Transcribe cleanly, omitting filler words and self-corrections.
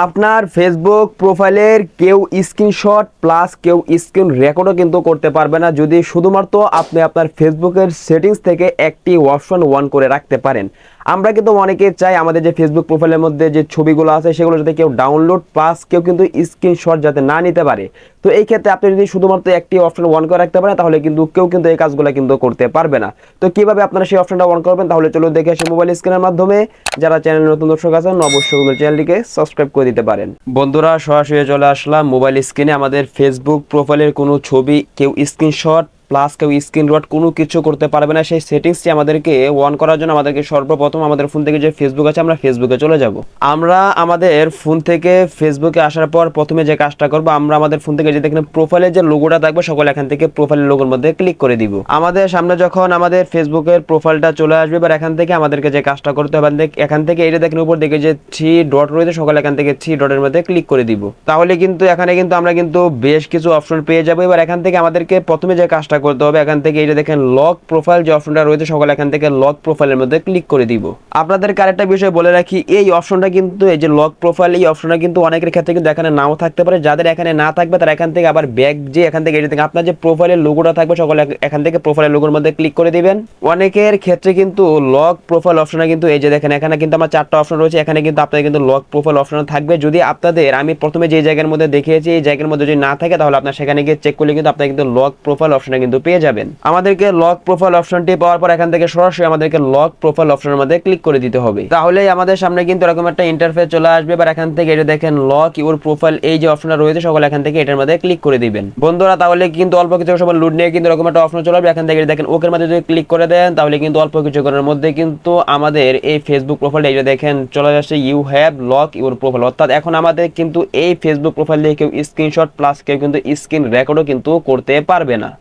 আপনার ফেসবুক প্রোফাইলের কেউ স্ক্রিনশট প্লাস কেউ স্ক্রিন রেকর্ডও কিন্তু করতে পারবে না, যদি শুধুমাত্র আপনি আপনার ফেসবুকের সেটিংস থেকে একটি অপশন অন করে রাখতে পারেন। আমরা কিন্তু অনেকে চাই আমাদের যে ফেসবুক প্রোফাইলের মধ্যে যে ছবিগুলো আছে সেগুলো যাতে কেউ ডাউনলোড প্লাস কেউ কিন্তু স্ক্রিনশট যাতে না নিতে পারে। তো এই ক্ষেত্রে আপনি যদি শুধুমাত্র একটি অপশন অন করে রাখতে পারেন তাহলে কিন্তু কেউ কিন্তু এই কাজগুলো কিন্তু করতে পারবে না। তো কিভাবে আপনারা সেই অপশনটা অন করবেন তাহলে চলুন দেখে আসি মোবাইল স্ক্রিনের মাধ্যমে। যারা চ্যানেল নতুন দর্শক আছেন অবশ্যই চ্যানেলটিকে সাবস্ক্রাইব করে দিতে পারেন। বন্ধুরা, সরাসরি চলে আসলাম মোবাইল স্ক্রিনে। আমাদের ফেসবুক প্রোফাইলের কোনো ছবি কেউ স্ক্রিনশট প্লাস কেউ স্ক্রিন রেকর্ড কোনো কিছু করতে পারবে না। সেই সেটিংসটি আমাদেরকে অন করার জন্য আমাদেরকে সর্বপ্রথম আমাদের ফোন থেকে যে ফেসবুক আছে আমরা ফেসবুকে চলে যাব। আমরা আমাদের ফোন থেকে ফেসবুকে আসার পর প্রথমে যে কাজটা করব, আমরা আমাদের ফোন থেকে যে দেখেন প্রোফাইলের যে লোগোটা থাকবে সকলে এখান থেকে প্রোফাইলের লোগোর মধ্যে ক্লিক করে দিব। আমাদের সামনে যখন আমাদের ফেসবুকের প্রোফাইলটা চলে আসবে, এবার এখান থেকে আমাদেরকে যে কাজটা করতে হবে, এখান থেকে এটা দেখেন উপর দিকে যে 3 ডট রয়েছে সকলে এখান থেকে 3 ডটের মধ্যে ক্লিক করে দিব। তাহলে কিন্তু এখানে কিন্তু আমরা কিন্তু বেশ কিছু অপশন পেয়ে যাবো। এবার এখান থেকে আমাদেরকে প্রথমে যে কাজটা করতে হবে, এখান থেকে এটা দেখেন লক প্রোফাইল যে অপশনটা রয়েছে সকলে এখান থেকে লক প্রোফাইলের মধ্যে ক্লিক করে দিব। আপনাদেরকে আরেকটা বিষয় বলে রাখি, এই অপশনটা কিন্তু এই যে লক প্রোফাইল এই অপশনটা কিন্তু অনেকের ক্ষেত্রে কিন্তু এখানে নাও থাকতে পারে। যাদের এখানে না থাকবে তারা এখান থেকে আবার ব্যাক যে এখান থেকে এটা থেকে আপনার যে প্রোফাইলের লোগোটা থাকবে সকলে এখান থেকে প্রোফাইলের লোগোর মধ্যে ক্লিক করে দিবেন। অনেকের ক্ষেত্রে কিন্তু লক প্রোফাইল অপশনটা কিন্তু এই যে দেখেন এখানে কিন্তু আমার 4টা অপশন রয়েছে, এখানে কিন্তু আপনাদের কিন্তু লক প্রোফাইল অপশন থাকবে। যদি আপনাদের আমি প্রথমে যে জায়গার মধ্যে দেখিয়েছি এই জায়গার মধ্যে যদি না থাকে তাহলে আপনার সেখানে গিয়ে চেক করলে কিন্তু আপনারা কিন্তু লক প্রোফাইল অপশনটা কিন্তু পেয়ে যাবেন। আমাদেরকে লক প্রোফাইল অপশনটি পাওয়ার পর এখান থেকে সরাসরি আমাদেরকে লক প্রোফাইল অপশনের মধ্যে ক্লিক করে দিতে হবে। তাহলেই আমাদের সামনে কিন্তু এরকম একটা ইন্টারফেস চলে আসবে। এবার এখান থেকে এটা দেখেন লক ইউর প্রোফাইল এই যে অপশনটা রয়েছে সকলে এখান থেকে এটার মধ্যে ক্লিক করে দিবেন। বন্ধুরা, তাহলে কিন্তু অল্প কিছু সময় লোড নিয়ে কিন্তু এরকম একটা অপশন চলে আসবে। এখান থেকে দেখেন ওকের মধ্যে যদি ক্লিক করে দেন তাহলে কিন্তু অল্প কিছুক্ষণের মধ্যে কিন্তু আমাদের এই ফেসবুক প্রোফাইলটা এটা দেখেন চলে আসছে you have lock your profile. অর্থাৎ এখন আমাদের কিন্তু এই ফেসবুক প্রোফাইল দিয়ে কেউ স্ক্রিনশট প্লাস কেউ কিন্তু স্ক্রিন রেকর্ডও কিন্তু করতে পারবে না।